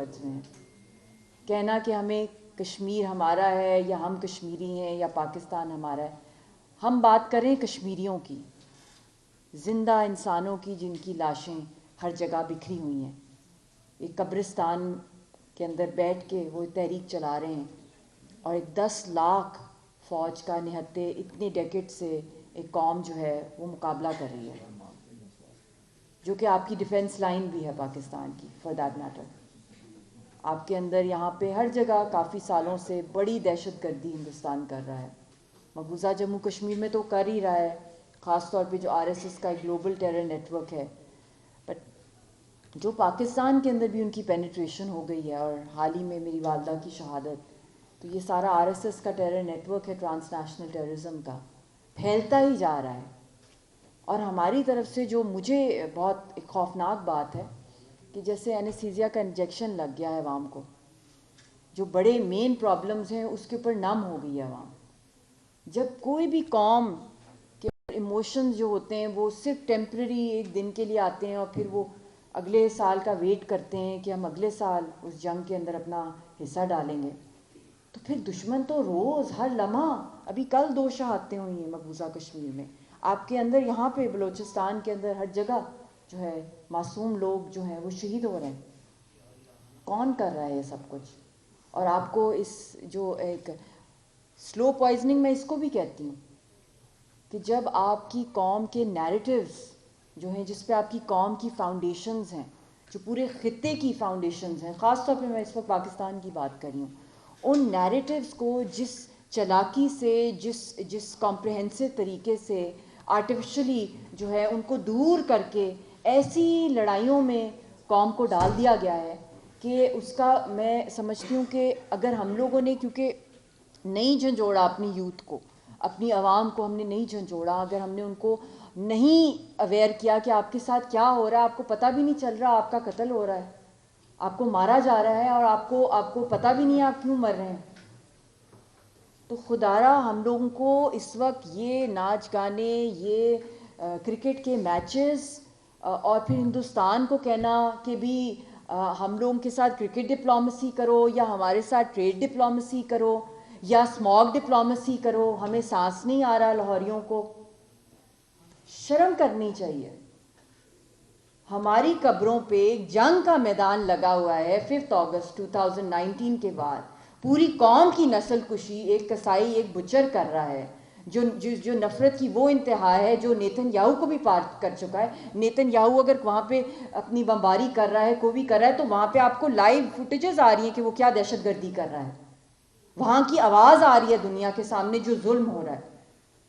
Words میں ہے. کہنا کہ ہمیں کشمیر ہمارا ہے یا ہم کشمیری ہیں یا پاکستان ہمارا ہے. ہم بات کریں کشمیریوں کی, زندہ انسانوں کی جن کی لاشیں ہر جگہ بکھری ہوئی ہیں. ایک قبرستان کے اندر بیٹھ کے وہ تحریک چلا رہے ہیں, اور ایک 10 لاکھ فوج کا نہتے اتنے ڈیکٹ سے ایک قوم جو ہے وہ مقابلہ کر رہی ہے, جو کہ آپ کی ڈیفنس لائن بھی ہے پاکستان کی فار دیٹ میٹر. آپ کے اندر یہاں پہ ہر جگہ کافی سالوں سے بڑی دہشت گردی ہندوستان کر رہا ہے. مقبوضہ جموں کشمیر میں تو کر ہی رہا ہے, خاص طور پہ جو RSS کا ایک گلوبل ٹیرر نیٹ ورک ہے. بٹ جو پاکستان کے اندر بھی ان کی پینیٹریشن ہو گئی ہے, اور حال ہی میں میری والدہ کی شہادت, تو یہ سارا RSS کا ٹیرر نیٹ ورک ہے, ٹرانس نیشنل ٹیررزم کا, پھیلتا ہی جا رہا ہے. اور ہماری طرف سے جو مجھے بہت ایک خوفناک بات ہے کہ جیسے اینستھیزیا کا انجیکشن لگ گیا ہے عوام کو, جو بڑے مین پرابلمز ہیں اس کے اوپر نم ہو گئی ہے عوام. جب کوئی بھی قوم کے ایموشنز جو ہوتے ہیں وہ صرف ٹیمپرری ایک دن کے لیے آتے ہیں, اور پھر وہ اگلے سال کا ویٹ کرتے ہیں کہ ہم اگلے سال اس جنگ کے اندر اپنا حصہ ڈالیں گے, تو پھر دشمن تو روز ہر لمحہ, ابھی کل 2 شہادتیں ہوئی ہیں مقبوضہ کشمیر میں, آپ کے اندر یہاں پہ بلوچستان کے اندر ہر جگہ جو ہے معصوم لوگ جو ہیں وہ شہید ہو رہے ہیں. کون کر رہا ہے یہ سب کچھ؟ اور آپ کو اس جو ایک سلو پوائزننگ, میں اس کو بھی کہتی ہوں کہ جب آپ کی قوم کے نیریٹیوز جو ہیں, جس پہ آپ کی قوم کی فاؤنڈیشنز ہیں, جو پورے خطے کی فاؤنڈیشنز ہیں, خاص طور پہ میں اس وقت پاکستان کی بات کر رہی ہوں, ان نیریٹیوز کو جس چالاکی سے, جس کمپریہنسو طریقے سے آرٹیفیشلی جو ہے ان کو دور کر کے ایسی لڑائیوں میں قوم کو ڈال دیا گیا ہے کہ اس کا میں سمجھتی ہوں کہ اگر ہم لوگوں نے, کیونکہ نہیں جھنجھوڑا اپنی یوتھ کو, اپنی عوام کو ہم نے نہیں جھنجھوڑا, اگر ہم نے ان کو نہیں اویئر کیا کہ آپ کے ساتھ کیا ہو رہا ہے, آپ کو پتہ بھی نہیں چل رہا آپ کا قتل ہو رہا ہے, آپ کو مارا جا رہا ہے, اور آپ کو پتہ بھی نہیں ہے آپ کیوں مر رہے ہیں, تو خدارا ہم لوگوں کو اس وقت یہ ناچ گانے, یہ کرکٹ کے میچز, اور پھر ہندوستان کو کہنا کہ بھی ہم لوگوں کے ساتھ کرکٹ ڈپلومیسی کرو, یا ہمارے ساتھ ٹریڈ ڈپلومیسی کرو, یا اسموگ ڈپلومیسی کرو, ہمیں سانس نہیں آ رہا لاہوریوں کو. شرم کرنی چاہیے. ہماری قبروں پہ ایک جنگ کا میدان لگا ہوا ہے 5 اگست 2019 کے بعد. پوری قوم کی نسل کشی ایک کسائی, ایک بچر کر رہا ہے, جو نفرت کی وہ انتہا ہے جو نیتن یاہو کو بھی پار کر چکا ہے. نیتن یاہو اگر وہاں پہ اپنی بمباری کر رہا ہے, کوئی بھی کر رہا ہے, تو وہاں پہ آپ کو لائیو فوٹیجز آ رہی ہیں کہ وہ کیا دہشت گردی کر رہا ہے. وہاں کی آواز آ رہی ہے دنیا کے سامنے جو ظلم ہو رہا ہے.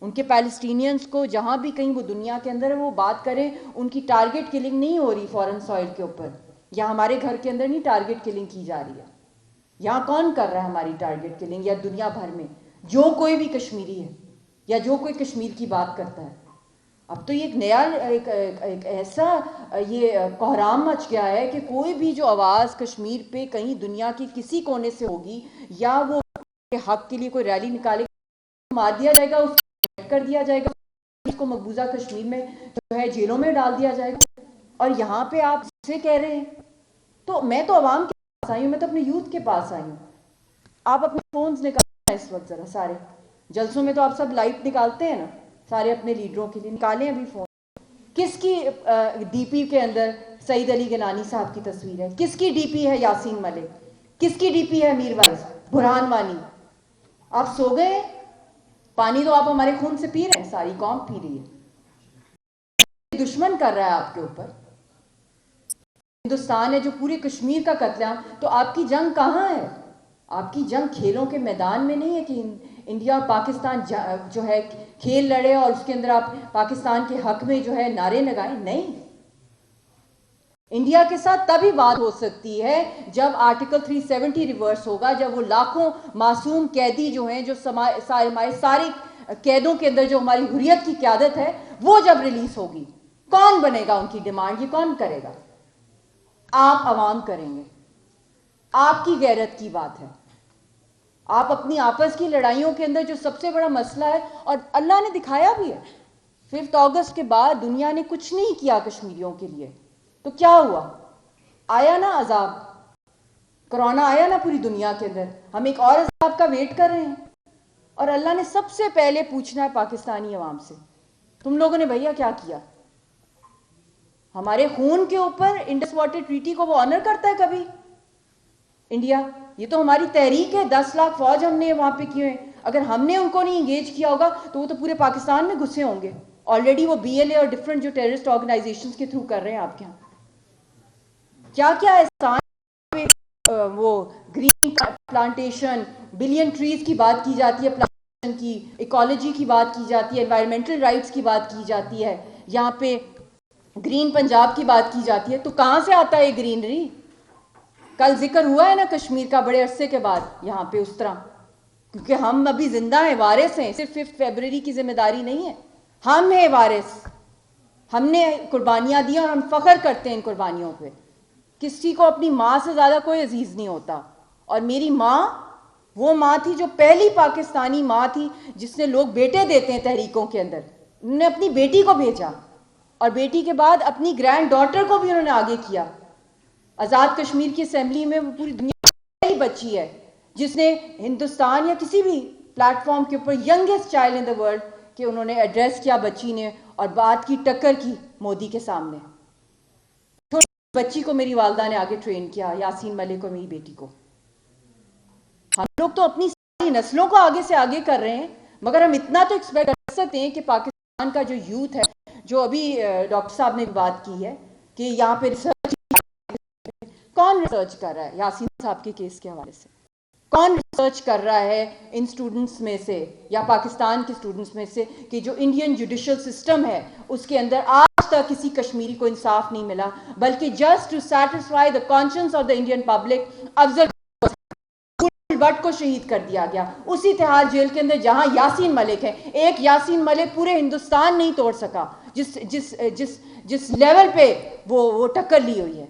ان کے پیلسٹینینز کو جہاں بھی کہیں وہ دنیا کے اندر وہ بات کریں, ان کی ٹارگٹ کلنگ نہیں ہو رہی فورن سوئل کے اوپر, یا ہمارے گھر کے اندر نہیں ٹارگٹ کلنگ کی جا رہی ہے. یہاں کون کر رہا ہے ہماری ٹارگٹ کلنگ, یا دنیا بھر میں جو کوئی بھی کشمیری ہے یا جو کوئی کشمیر کی بات کرتا ہے. اب تو یہ ایک نیا ایک ایسا یہ کوہرام مچ گیا ہے کہ کوئی بھی جو آواز کشمیر پہ کہیں دنیا کی کسی کونے سے ہوگی, یا وہ حق کے لیے کوئی ریلی نکالے, مار دیا جائے گا, اس کو کر دیا جائے گا, اس کو مقبوضہ کشمیر میں جو ہے جیلوں میں ڈال دیا جائے گا. اور یہاں پہ آپ سے کہہ رہے ہیں, تو میں تو عوام کے پاس آئی ہوں, میں تو اپنے یوتھ کے پاس آئی ہوں. آپ اپنے فونز نکالیں اس وقت ذرا, سارے جلسوں میں تو آپ سب لائٹ نکالتے ہیں نا, سارے اپنے لیڈروں کے لیے نکالیں ابھی فون. کس کی ڈی پی کے اندر سعید علی گنانی صاحب کی تصویر ہے؟ کس کی ڈی پی ہے یاسین ملک؟ کس کی ڈی پی ہے میر وائز برہان وانی؟ آپ سو گئے؟ پانی تو آپ ہمارے خون سے پی رہے ہیں, ساری قوم پی رہی ہے. دشمن کر رہا ہے آپ کے اوپر. ہندوستان ہے جو پورے کشمیر کا قتل عام, تو آپ کی جنگ کہاں ہے؟ آپ کی جنگ کھیلوں کے میدان میں نہیں ہے کہ انڈیا اور پاکستان جو ہے کھیل لڑے اور اس کے اندر آپ پاکستان کے حق میں جو ہے نعرے لگائیں. نہیں, انڈیا کے ساتھ تبھی بات ہو سکتی ہے جب آرٹیکل 370 ریورس ہوگا, جب وہ لاکھوں معصوم قیدی جو ہیں, جو ہمارے ساری قیدوں کے اندر جو ہماری حریت کی قیادت ہے, وہ جب ریلیز ہوگی. کون بنے گا ان کی ڈیمانڈ؟ یہ کون کرے گا؟ آپ عوام کریں گے. آپ کی غیرت کی بات ہے. آپ اپنی آپس کی لڑائیوں کے اندر جو سب سے بڑا مسئلہ ہے, اور اللہ نے دکھایا بھی ہے 5 اگست کے بعد دنیا نے کچھ نہیں کیا کشمیریوں کے لیے, تو کیا ہوا؟ آیا نا عذاب. کورونا آیا نا پوری دنیا کے اندر, ہم ایک اور عذاب کا ویٹ کر رہے ہیں, اور اللہ نے سب سے پہلے پوچھنا ہے پاکستانی عوام سے, تم لوگوں نے بھیا کیا کیا؟ ہمارے خون کے اوپر انڈس واٹر ٹریٹی کو وہ آنر کرتا ہے کبھی انڈیا؟ یہ تو ہماری تحریک ہے, 10 لاکھ فوج ہم نے وہاں پہ کیے ہیں. اگر ہم نے ان کو نہیں انگیج کیا ہوگا تو وہ تو پورے پاکستان میں گھسے ہوں گے. آلریڈی وہ بی ایل اے اور ڈفرنٹ جو ٹیررسٹ آرگنائزیشنز کے تھرو کر رہے ہیں آپ کے یہاں. کیا کیا احسان, وہ گرین پلانٹیشن, بلین ٹریز کی بات کی جاتی ہے, پلانٹیشن کی, ایکالوجی کی بات کی جاتی ہے, انوائرمنٹل رائٹس کی بات کی جاتی ہے, یہاں پہ گرین پنجاب کی بات کی جاتی ہے, تو کہاں سے آتا ہے یہ گرینری؟ کل ذکر ہوا ہے نا کشمیر کا بڑے عرصے کے بعد یہاں پہ اس طرح, کیونکہ ہم ابھی زندہ ہیں, وارث ہیں, صرف 5 فروری کی ذمہ داری نہیں ہے, ہم ہیں وارث, ہم نے قربانیاں دی اور ہم فخر کرتے ہیں ان قربانیوں پہ. کسی کو اپنی ماں سے زیادہ کوئی عزیز نہیں ہوتا, اور میری ماں وہ ماں تھی جو پہلی پاکستانی ماں تھی جس نے, لوگ بیٹے دیتے ہیں تحریکوں کے اندر, انہوں نے اپنی بیٹی کو بھیجا, اور بیٹی کے بعد اپنی گرینڈ ڈاٹر کو بھی انہوں نے آگے کیا. آزاد کشمیر کی اسمبلی میں وہ پوری دنیا کی پہلی بچی ہے جس نے ہندوستان یا کسی بھی پلیٹ فارم کے اوپر youngest child in the world کہ انہوں نے ایڈریس کیا بچی نے, اور بات کی, ٹکر کی مودی کے سامنے. چھوٹی بچی کو میری والدہ نے آگے ٹرین کیا, یاسین ملک کو, میری بیٹی کو. ہم لوگ تو اپنی ساری نسلوں کو آگے سے آگے کر رہے ہیں, مگر ہم اتنا تو ایکسپیکٹ کر سکتے ہیں کہ پاکستان کا جو یوتھ ہے, جو ابھی ڈاکٹر صاحب نے بات کی ہے کہ یہاں پہ ریسرچ, کون ریسرچ کر رہا ہے یاسین صاحب کے کیس کے حوالے سے؟ کون ریسرچ کر رہا ہے ان سٹوڈنٹس میں سے یا پاکستان کے سٹوڈنٹس میں سے کہ جو انڈین جوڈیشل سسٹم ہے اس کے اندر آج تک کسی کشمیری کو انصاف نہیں ملا, بلکہ just to satisfy the conscience of the Indian public, Afzal Bhat کو شہید کر دیا گیا اسی تہاڑ جیل کے اندر جہاں یاسین ملک ہے. ایک یاسین ملک پورے ہندوستان نہیں توڑ سکا جس جس جس جس لیول پہ وہ ٹکر لی ہوئی ہے.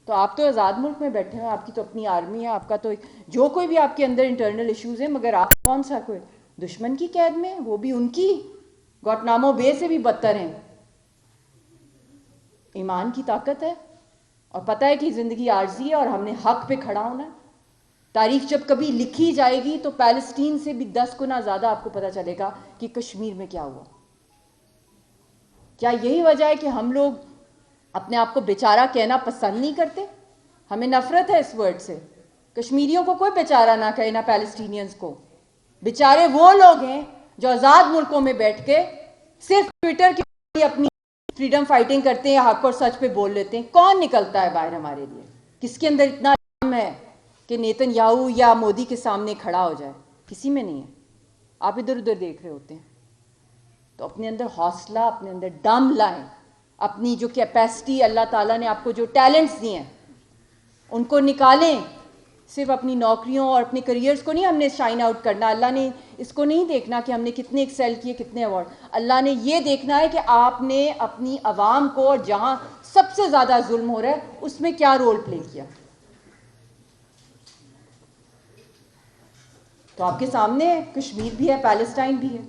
تو آپ تو آزاد ملک میں بیٹھے ہیں, آپ کی تو اپنی آرمی ہے, آپ کا تو جو کوئی بھی آپ کے اندر انٹرنل ایشوز ہیں, مگر آپ کون سا کوئی دشمن کی قید میں, وہ بھی ان کی گوانتانامو بے سے بھی بدتر ہیں. ایمان کی طاقت ہے, اور پتہ ہے کہ زندگی عارضی ہے اور ہم نے حق پہ کھڑا ہونا ہے. تاریخ جب کبھی لکھی جائے گی تو پیلسٹین سے بھی 10 گنا زیادہ آپ کو پتہ چلے گا کہ کشمیر میں کیا ہوا. کیا یہی وجہ ہے کہ ہم لوگ اپنے آپ کو بیچارہ کہنا پسند نہیں کرتے؟ ہمیں نفرت ہے اس ورڈ سے. کشمیریوں کو کوئی بیچارہ نہ کہے, نہ پیلسٹینینز کو. بیچارے وہ لوگ ہیں جو آزاد ملکوں میں بیٹھ کے صرف ٹویٹر کی اپنی فریڈم فائٹنگ کرتے ہیں, حق اور سچ پہ بول لیتے ہیں. کون نکلتا ہے باہر ہمارے لیے؟ کس کے اندر اتنا دم ہے کہ نیتن یاہو یا مودی کے سامنے کھڑا ہو جائے؟ کسی میں نہیں ہے. آپ ادھر ادھر دیکھ رہے ہوتے ہیں. تو اپنے اندر حوصلہ, اپنے اندر دم لائیں, اپنی جو کیپیسٹی اللہ تعالیٰ نے آپ کو جو ٹیلنٹس دیے ہیں ان کو نکالیں. صرف اپنی نوکریوں اور اپنے کریئرز کو نہیں ہم نے شائن آؤٹ کرنا. اللہ نے اس کو نہیں دیکھنا کہ ہم نے کتنے ایکسیل کیے, کتنے ایوارڈ. اللہ نے یہ دیکھنا ہے کہ آپ نے اپنی عوام کو, اور جہاں سب سے زیادہ ظلم ہو رہا ہے اس میں کیا رول پلے کیا. تو آپ کے سامنے کشمیر بھی ہے, پیلسٹائن بھی ہے,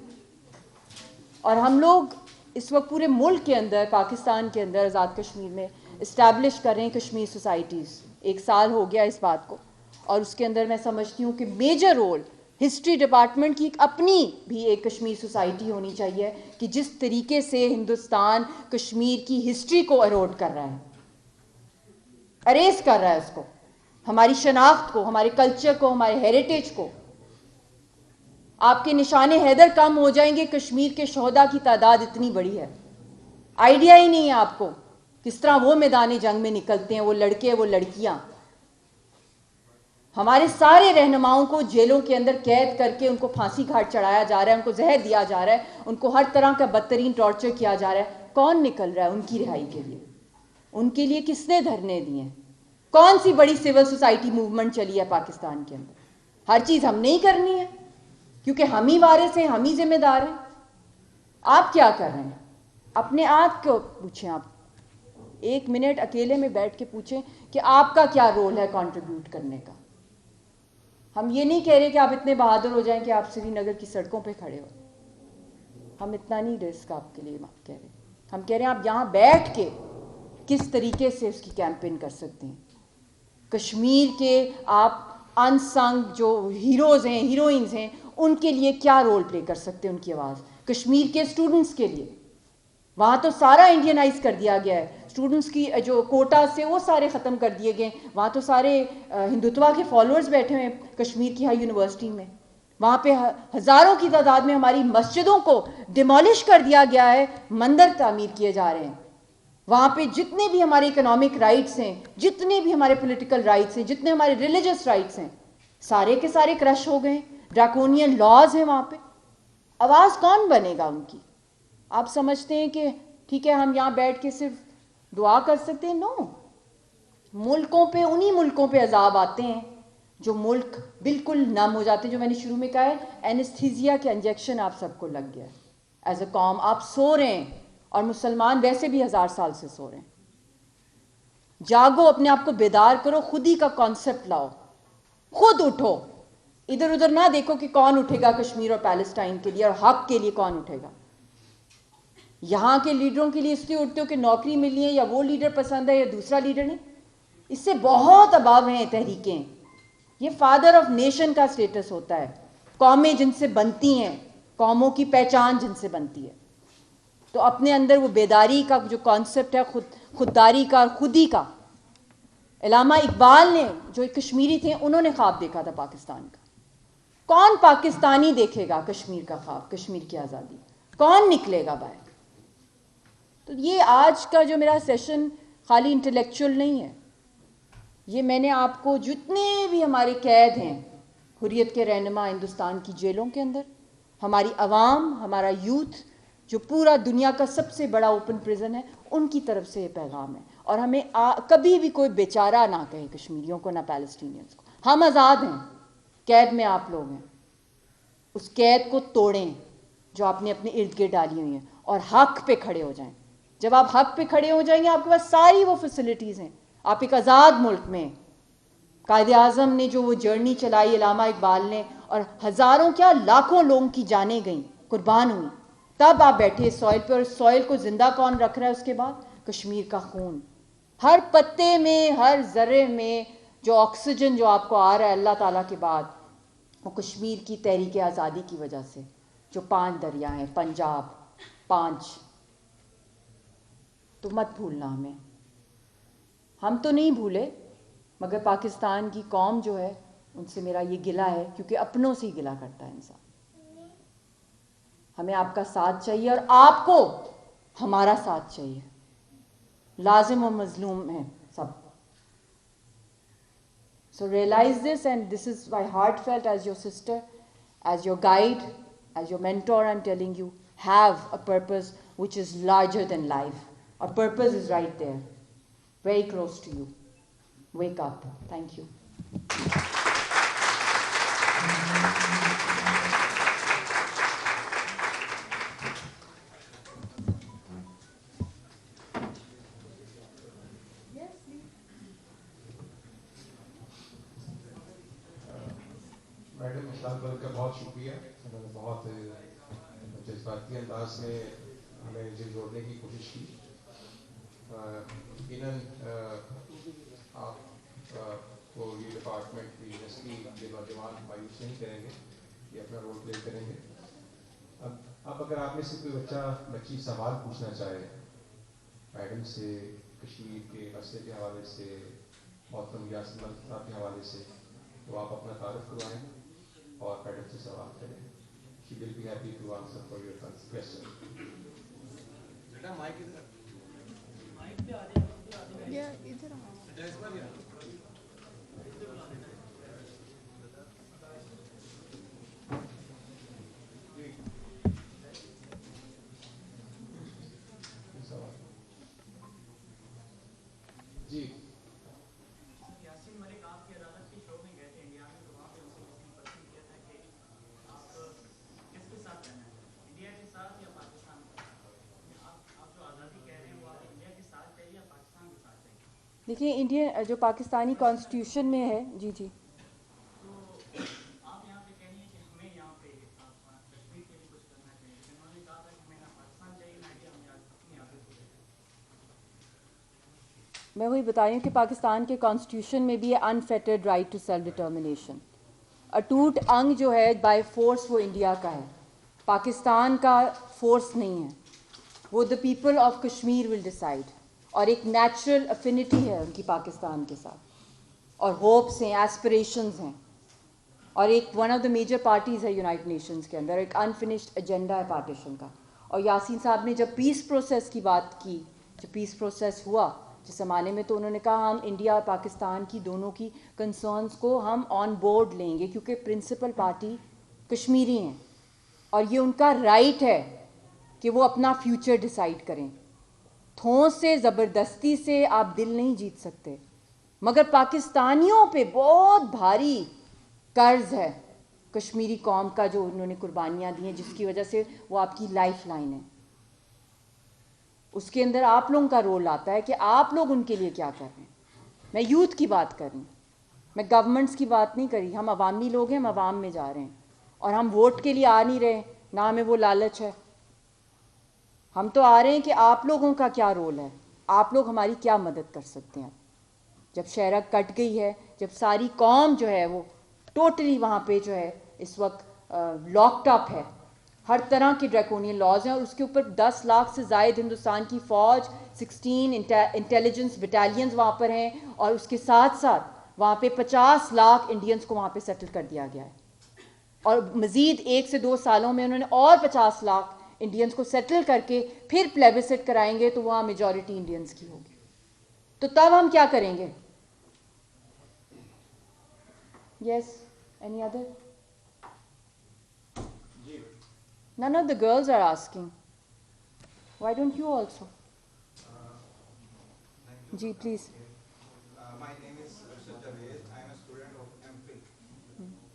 اور ہم لوگ اس وقت پورے ملک کے اندر, پاکستان کے اندر, آزاد کشمیر میں اسٹیبلش کر رہے ہیں کشمیر سوسائٹیز. 1 سال ہو گیا اس بات کو, اور اس کے اندر میں سمجھتی ہوں کہ میجر رول ہسٹری ڈپارٹمنٹ کی اپنی بھی ایک کشمیر سوسائٹی ہونی چاہیے کہ جس طریقے سے ہندوستان کشمیر کی ہسٹری کو اروڈ کر رہا ہے, اریز کر رہا ہے اس کو, ہماری شناخت کو, ہمارے کلچر کو, ہمارے ہیریٹیج کو. آپ کے نشان حیدر کم ہو جائیں گے, کشمیر کے شہداء کی تعداد اتنی بڑی ہے. آئیڈیا ہی نہیں ہے آپ کو کس طرح وہ میدان جنگ میں نکلتے ہیں, وہ لڑکے, وہ لڑکیاں. ہمارے سارے رہنماؤں کو جیلوں کے اندر قید کر کے ان کو پھانسی گھاٹ چڑھایا جا رہا ہے, ان کو زہر دیا جا رہا ہے, ان کو ہر طرح کا بدترین ٹارچر کیا جا رہا ہے. کون نکل رہا ہے ان کی رہائی کے لیے؟ ان کے لیے کس نے دھرنے دیے ہیں؟ کون سی بڑی سول سوسائٹی موومنٹ چلی ہے پاکستان کے اندر؟ ہر چیز ہم نے ہی کرنی ہے کیونکہ ہم ہی وارث ہیں, ہم ہی ذمہ دار ہیں. آپ کیا کر رہے ہیں؟ اپنے آپ کو پوچھیں. آپ 1 منٹ اکیلے میں بیٹھ کے پوچھیں کہ آپ کا کیا رول ہے کنٹریبیوٹ کرنے کا. ہم یہ نہیں کہہ رہے کہ آپ اتنے بہادر ہو جائیں کہ آپ سری نگر کی سڑکوں پہ کھڑے ہو. ہم اتنا نہیں رسک آپ کے لیے کہہ رہے. ہم کہہ رہے ہیں آپ یہاں بیٹھ کے کس طریقے سے اس کی کیمپین کر سکتے ہیں. کشمیر کے آپ انسنگ جو ہیروز ہیں, ہیروئنز ہیں, ان کے لیے کیا رول پلے کر سکتے ہیں ان کی آواز؟ کشمیر کے اسٹوڈنٹس کے لیے وہاں تو سارا انڈینائز کر دیا گیا ہے, اسٹوڈنٹس کی جو کوٹا سے وہ سارے ختم کر دیے گئے, وہاں تو سارے ہندوتوا کے فالوورز بیٹھے ہوئے ہیں کشمیر کی ہائی یونیورسٹی میں, وہاں پہ ہزاروں کی تعداد میں ہماری مسجدوں کو ڈیمولش کر دیا گیا ہے, مندر تعمیر کیے جا رہے ہیں, وہاں پہ جتنے بھی ہمارے اکنامک رائٹس ہیں, جتنے بھی ہمارے پولیٹیکل رائٹس ہیں, جتنے ہمارے ریلیجس رائٹس ہیں, سارے کے سارے کرش ہو گئے, ڈراکونین لاز ہیں وہاں پہ. آواز کون بنے گا ان کی؟ آپ سمجھتے ہیں کہ ٹھیک ہے ہم یہاں بیٹھ کے صرف دعا کر سکتے ہیں؟ نو, ملکوں پہ, انہی ملکوں پہ عذاب آتے ہیں جو ملک بالکل نم ہو جاتے ہیں, جو میں نے شروع میں کہا ہے اینستھیزیا کے انجیکشن آپ سب کو لگ گیا ہے ایز اے قوم, آپ سو رہے ہیں, اور مسلمان ویسے بھی 1000 سال سے سو رہے ہیں. جاگو, اپنے آپ کو بیدار کرو, خود ہی کا کانسیپٹ لاؤ, خود اٹھو, ادھر ادھر نہ دیکھو کہ کون اٹھے گا کشمیر اور پیلسٹائن کے لیے اور حق کے لیے کون اٹھے گا. یہاں کے لیڈروں کے لیے اس لیے اٹھتے ہو کہ نوکری ملی ہے یا وہ لیڈر پسند ہے یا دوسرا لیڈر نہیں, اس سے بہت اباب ہیں تحریکیں. یہ فادر آف نیشن کا سٹیٹس ہوتا ہے, قومیں جن سے بنتی ہیں, قوموں کی پہچان جن سے بنتی ہے. تو اپنے اندر وہ بیداری کا جو کانسیپٹ ہے, خودداری کا اور خودی کا, علامہ اقبال نے جو ایک کشمیری تھے انہوں نے خواب دیکھا تھا پاکستان کا. کون پاکستانی دیکھے گا کشمیر کا خواب, کشمیر کی آزادی؟ کون نکلے گا باہر؟ تو یہ آج کا جو میرا سیشن خالی انٹلیکچوئل نہیں ہے, یہ میں نے آپ کو جتنے بھی ہمارے قید ہیں حریت کے رہنما ہندوستان کی جیلوں کے اندر, ہماری عوام, ہمارا یوتھ جو پورا دنیا کا سب سے بڑا اوپن پریزن ہے, ان کی طرف سے یہ پیغام ہے. اور ہمیں کبھی بھی کوئی بیچارہ نہ کہے کشمیریوں کو, نہ پیلسٹینینز کو. ہم آزاد ہیں, قید میں آپ لوگ ہیں, اس قید کو توڑیں جو آپ نے اپنے ارد گرد ڈالی ہوئی ہیں, اور حق پہ کھڑے ہو جائیں. جب آپ حق پہ کھڑے ہو جائیں گے آپ کے پاس ساری وہ فیسلٹیز ہیں, آپ ایک آزاد ملک میں. قائد اعظم نے جو وہ جرنی چلائی علامہ اقبال نے, اور ہزاروں کیا لاکھوں لوگوں کی جانیں گئیں, قربان ہوئی, تب آپ بیٹھے سوئل پہ. اور سوئل کو زندہ کون رکھ رہا ہے اس کے بعد؟ کشمیر کا خون. ہر پتے میں, ہر ذرے میں جو آکسیجن جو آپ کو آ رہا ہے اللہ تعالیٰ کے بعد, وہ کشمیر کی تحریک آزادی کی وجہ سے. جو 5 دریا ہیں, پنجاب 5, تو مت بھولنا ہمیں. ہم تو نہیں بھولے, مگر پاکستان کی قوم جو ہے ان سے میرا یہ گلہ ہے, کیونکہ اپنوں سے ہی گلہ کرتا ہے انسان. ہمیں آپ کا ساتھ چاہیے, اور آپ کو ہمارا ساتھ چاہیے. لازم و مظلوم ہیں سب. So realize this, and this is my heartfelt as your sister, as your guide, as your mentor. I'm telling you, have a purpose which is larger than life. Our purpose is right there, very close to you. Wake up. Thank you. Madam استقبال کا بہت شکریہ. انہوں نے بہت جذباتی انداز میں ہمیں جوڑنے کی کوشش کی. یقیناً آپ کو یہ ڈپارٹمنٹ کی یونیورسٹی کے نوجوان مایوس نہیں کریں گے, یہ اپنا رول پلے کریں گے. اب اگر آپ میں سے کوئی بچی سوال پوچھنا چاہے میڈم سے, کشمیر کے مسئلے کے حوالے سے, محترم یاسر ملک صاحب کے حوالے سے, تو آپ اپنا تعارف کروائیں اور میڈم سے سوال کریں. She will be happy to answer for your question. Beta mic ادھر, مائک پہ آ جائے, یا ادھر آ. جی یاسین ملک آپ کی عدالت کے شو میں گئے تھے انڈیا میں, تو وہاں پہ ان سے کسی نے پرسن کیا تھا کہ آپ کس کے ساتھ رہنا ہے, انڈیا کے ساتھ یا پاکستان کے ساتھ؟ آپ جو آزادی کہہ رہے ہیں وہ آپ انڈیا کے ساتھ چاہیے یا پاکستان کے ساتھ چاہیے؟ دیکھیے انڈیا جو پاکستانی کانسٹیٹیوشن میں ہے, جی جی, تو آپ یہاں پہ کہہ رہی ہیں کہ ہمیں یہاں پہ کشمیر کے لیے کچھ کرنا چاہیے, لیکن انہوں نے کہا تھا کہ ہمیں نہ پاکستان چاہیے نہ انڈیا, ہمیں اپنی آزادی چاہیے. میں وہی بتا رہی ہوں کہ پاکستان کے کانسٹیٹیوشن میں بھی ہے انفیٹرڈ رائٹ ٹو سیلف ڈٹرمنیشن. اٹوٹ انگ جو ہے بائی فورس وہ انڈیا کا ہے, پاکستان کا فورس نہیں ہے. وہ the people of Kashmir will decide, اور ایک نیچرل افینٹی ہے ان کی پاکستان کے ساتھ, اور ہوپس ہیں, ایسپریشنز ہیں, اور ایک one of the major parties ہے یونائٹڈ نیشنز کے اندر. ایک انفنشڈ ایجنڈا ہے پارٹیشن کا. اور یاسین صاحب نے جب پیس پروسیس کی بات کی, جب پیس پروسیس ہوا جس زمانے میں, تو انہوں نے کہا ہم انڈیا اور پاکستان کی دونوں کی کنسرنس کو ہم آن بورڈ لیں گے, کیونکہ پرنسپل پارٹی کشمیری ہیں اور یہ ان کا رائٹ ہے کہ وہ اپنا فیوچر ڈیسائیڈ کریں. تھوس سے, زبردستی سے آپ دل نہیں جیت سکتے, مگر پاکستانیوں پہ بہت بھاری قرض ہے کشمیری قوم کا, جو انہوں نے قربانیاں دی ہیں, جس کی وجہ سے وہ آپ کی لائف لائن ہے. اس کے اندر آپ لوگوں کا رول آتا ہے کہ آپ لوگ ان کے لیے کیا کر رہے ہیں. میں یوتھ کی بات کر رہی ہوں, میں گورنمنٹس کی بات نہیں کری. ہم عوامی لوگ ہیں, ہم عوام میں جا رہے ہیں, اور ہم ووٹ کے لیے آ نہیں رہے, نہ ہمیں وہ لالچ ہے. ہم تو آ رہے ہیں کہ آپ لوگوں کا کیا رول ہے, آپ لوگ ہماری کیا مدد کر سکتے ہیں. جب شہرک کٹ گئی ہے, جب ساری قوم جو ہے وہ ٹوٹلی وہاں پہ جو ہے اس وقت لاکڈ اپ ہے, ہر طرح کے ڈریکونین لاز ہیں, اور اس کے اوپر 10 لاکھ سے زائد ہندوستان کی فوج, 16 انٹیلیجنس بٹالینز وہاں پر ہیں, اور اس کے ساتھ ساتھ وہاں پہ 50 لاکھ انڈینز کو وہاں پہ سیٹل کر دیا گیا ہے, اور مزید 1 سے 2 سالوں میں انہوں نے اور 50 لاکھ انڈینز کو سیٹل کر کے پھر پلیبسٹ کرائیں گے, تو وہاں میجورٹی انڈینز کی ہوگی. تو تب ہم کیا کریں گے؟ Yes, any other? None of the girls are asking. Why don't you also? Ji, please. My name is Arshad Javed. I am a student of MPhil.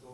So,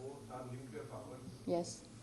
both are nuclear power. Yes.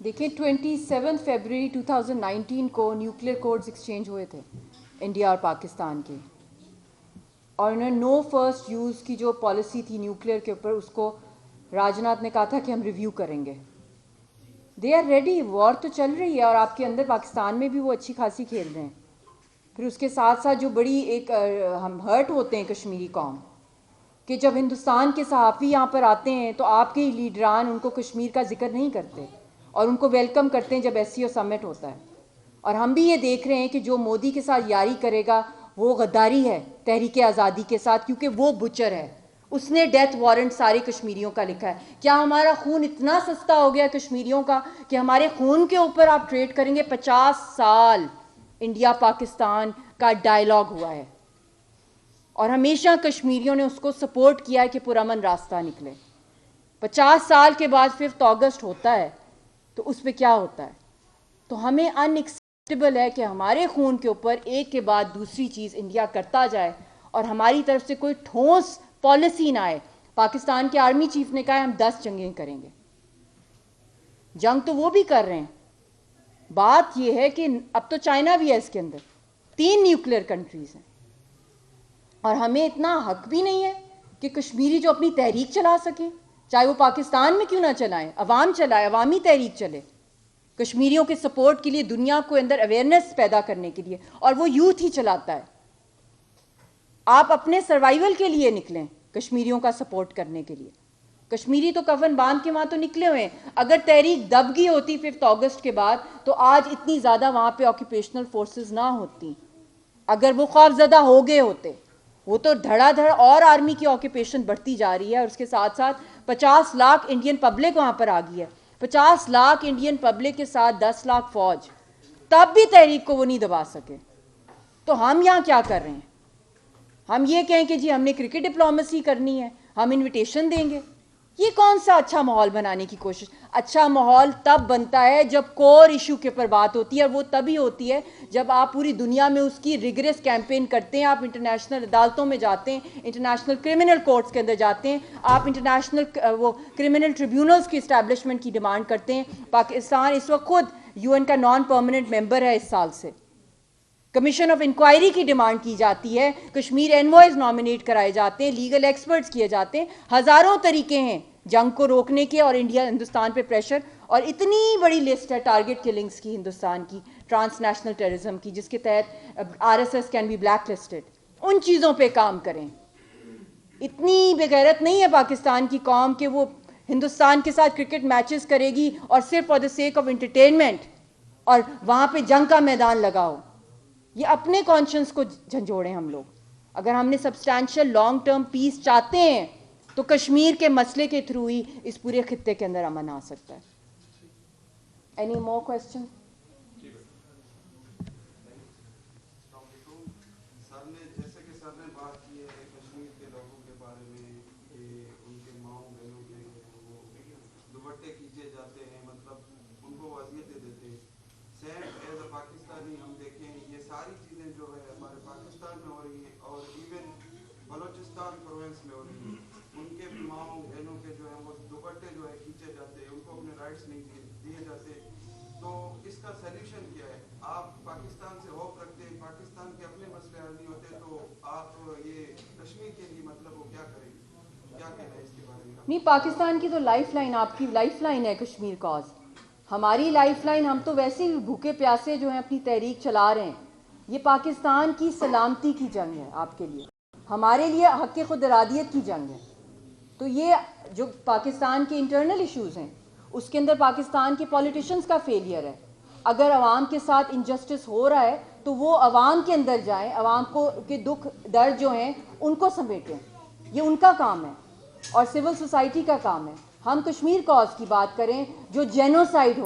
دیکھیں 27 February 2019 کو nuclear codes exchange ہوئے تھے India اور پاکستان کے, اور انہوں نے know first use کی جو پالیسی تھی نیوکلیئر کے اوپر, اس کو راجناتھ نے کہا تھا کہ ہم ریویو کریں گے. دے آر ریڈی, وار تو چل رہی ہے, اور آپ کے اندر پاکستان میں بھی وہ اچھی خاصی کھیل رہے ہیں. پھر اس کے ساتھ ساتھ جو بڑی ایک ہم ہرٹ ہوتے ہیں کشمیری قوم, کہ جب ہندوستان کے صحافی یہاں پر آتے ہیں تو آپ کے لیڈران ان کو کشمیر کا ذکر نہیں کرتے, اور ان کو ویلکم کرتے ہیں جب ایس سی او سمٹ ہوتا ہے. اور ہم بھی یہ دیکھ رہے ہیں کہ جو مودی کے ساتھ یاری کرے گا وہ غداری ہے تحریک آزادی کے ساتھ, کیونکہ وہ بچر ہے, اس نے ڈیتھ وارنٹ سارے کشمیریوں کا لکھا ہے. کیا ہمارا خون اتنا سستا ہو گیا کشمیریوں کا کہ ہمارے خون کے اوپر آپ ٹریڈ کریں گے؟ 50 سال انڈیا پاکستان کا ڈائلاگ ہوا ہے, اور ہمیشہ کشمیریوں نے اس کو سپورٹ کیا ہے کہ پرامن راستہ نکلے. 50 سال کے بعد 5 اگست ہوتا ہے تو اس پہ کیا ہوتا ہے؟ تو ہمیں ان ایکسیپٹیبل ہے کہ ہمارے خون کے اوپر ایک کے بعد دوسری چیز انڈیا کرتا جائے, اور ہماری طرف سے کوئی ٹھوس پالیسی نہ آئے. پاکستان کے آرمی چیف نے کہا ہم 10 جنگیں کریں گے. جنگ تو وہ بھی کر رہے ہیں. بات یہ ہے کہ اب تو چائنا بھی ہے اس کے اندر, 3 نیوکلیئر کنٹریز ہیں, اور ہمیں اتنا حق بھی نہیں ہے کہ کشمیری جو اپنی تحریک چلا سکیں, چاہے وہ پاکستان میں کیوں نہ چلائیں, عوام چلائے, عوامی تحریک چلے کشمیریوں کے سپورٹ کے لیے, دنیا کو اندر اویئرنیس پیدا کرنے کے لیے, اور وہ یوتھ ہی چلاتا ہے. آپ اپنے سروائیول کے لیے نکلیں, کشمیریوں کا سپورٹ کرنے کے لیے. کشمیری تو کفن باندھ کے وہاں تو نکلے ہوئے ہیں. اگر تحریک دب گئی ہوتی 5 اگست کے بعد تو آج اتنی زیادہ وہاں پہ آکوپیشنل فورسز نہ ہوتی. اگر وہ خوف زدہ ہو گئے ہوتے. وہ تو دھڑا دھڑ اور آرمی کی آکوپیشن بڑھتی جا رہی ہے, اور اس کے ساتھ ساتھ 50 لاکھ انڈین پبلک وہاں پر آ گئی ہے. 50 لاکھ انڈین پبلک کے ساتھ 10 لاکھ فوج, تب بھی تحریک کو وہ نہیں دبا سکے. تو ہم یہاں کیا کر رہے ہیں؟ ہم یہ کہیں کہ جی ہم نے کرکٹ ڈپلومیسی کرنی ہے, ہم انویٹیشن دیں گے. یہ کون سا اچھا ماحول بنانے کی کوشش؟ اچھا ماحول تب بنتا ہے جب کور ایشو کے اوپر بات ہوتی ہے, اور وہ تبھی ہوتی ہے جب آپ پوری دنیا میں اس کی ریگریس کیمپین کرتے ہیں, آپ انٹرنیشنل عدالتوں میں جاتے ہیں, انٹرنیشنل کرمنل کورٹس کے اندر جاتے ہیں, آپ انٹرنیشنل وہ کرمنل ٹریبیونلز کی اسٹیبلشمنٹ کی ڈیمانڈ کرتے ہیں. پاکستان اس وقت خود UN کا نان پرماننٹ ممبر ہے اس سال سے. کمیشن آف انکوائری کی ڈیمانڈ کی جاتی ہے, کشمیر انوائز نامینیٹ کرائے جاتے ہیں, لیگل ایکسپرٹس کیے جاتے ہیں. ہزاروں طریقے ہیں جنگ کو روکنے کے اور ہندوستان پہ پریشر, اور اتنی بڑی لسٹ ہے ٹارگٹ کلنگز کی ہندوستان کی, ٹرانس نیشنل ٹیررزم کی, جس کے تحت RSS can be black listed. ان چیزوں پہ کام کریں. اتنی بغیرت نہیں ہے پاکستان کی قوم کہ وہ ہندوستان کے ساتھ کرکٹ میچز کرے گی اور صرف for the sake of entertainment, اور وہاں پہ جنگ کا میدان لگاؤ. یہ اپنے کانشنس کو جھنجھوڑیں ہم لوگ. اگر ہم نے سبسٹانشل لانگ ٹرم پیس چاہتے ہیں تو کشمیر کے مسئلے کے تھرو ہی اس پورے خطے کے اندر امن آ سکتا ہے. Any more question? سر نے جیسے کہ سر نے بات کی ہے کشمیر کے لوگوں کے بارے میں کہ ان کے ماؤں بہنوں کے وہ دوپٹے کھینچے جاتے ہیں, مطلب ان کو اذیتیں دیتے ہیں. سیم ایز اے پاکستانی ہم دیکھیں یہ ساری چیزیں جو ہے ہمارے پاکستان میں ہو رہی ہیں, اور ایون بلوچستان پروونس میں ہو رہی ہیں. ان کے ماؤں بہنوں کے جو ہے وہ دوپٹے جو ہے کھینچے جاتے ہیں, ان کو اپنے رائٹس نہیں دیے جاتے. تو اس کا سلیوشن کیا ہے؟ آپ پاکستان سے ہوپ رکھتے ہیں, پاکستان کے اپنے مسئلے حل نہیں ہوتے, تو آپ یہ کشمیر کے لیے مطلب وہ کیا کریں گے؟ کیا کہنا ہے اس کے بارے میں؟ نہیں, پاکستان کی تو لائف لائن, آپ کی لائف لائن ہے کشمیر کاز. ہماری لائف لائن, ہم تو ویسے ہی بھوکے پیاسے جو ہیں اپنی تحریک چلا رہے ہیں. یہ پاکستان کی سلامتی کی جنگ ہے آپ کے لیے, ہمارے لیے حق خود ارادیت کی جنگ ہے. تو یہ جو پاکستان کے انٹرنل ایشوز ہیں اس کے اندر پاکستان کے پولیٹیشنز کا فیلئر ہے. اگر عوام کے ساتھ انجسٹس ہو رہا ہے تو وہ عوام کے اندر جائیں, عوام کو کے دکھ درد جو ہیں ان کو سمیٹیں. یہ ان کا کام ہے اور سول سوسائٹی کا کام ہے. ہم کشمیر کاز کی بات کریں جو جینوسائیڈ ہو